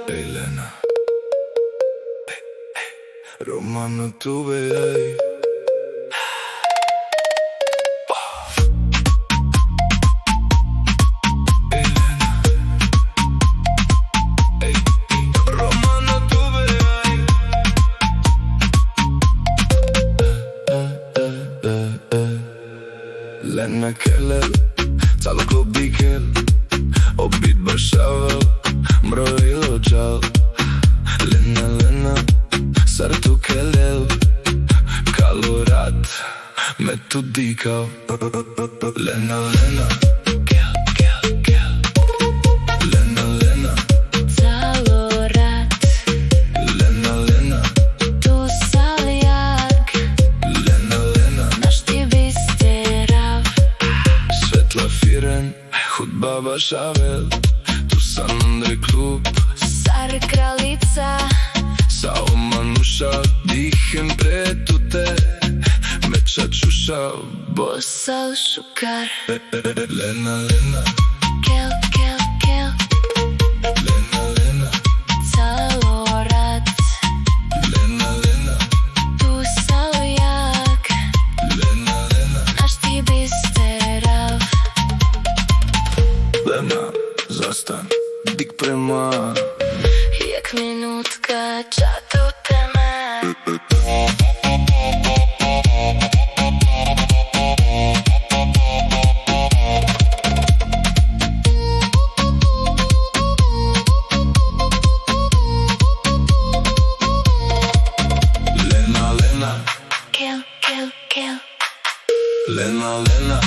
Ey Lena, Roma no tuve ahí. Lena Keller, calo klubi kel Obit bashava, mbrojilo gjall Lena, Lena, sartu kelel Kalorat, me tu dikav Lena, Lena, kel, kel, kel Lena, Lena, Calorat, Lena, Lena, tu salijak Lena, Lena Naš ti bisterav Svetla firen, hudba bashavel Tu sam Andrej klub Sar kraljica Sao manusha, dihem pretute Meča čuša, Bosal šukar Lena, Lena, Kel, kel, kel Lena, Lena, Calorat, Lena, Lena, tu salijak Lena, Lena, Naš ti bisterav Lena, zastan, dik prema Jak minutka čatu teme Lena, Lena, Kel, kel, kel Lena, Lena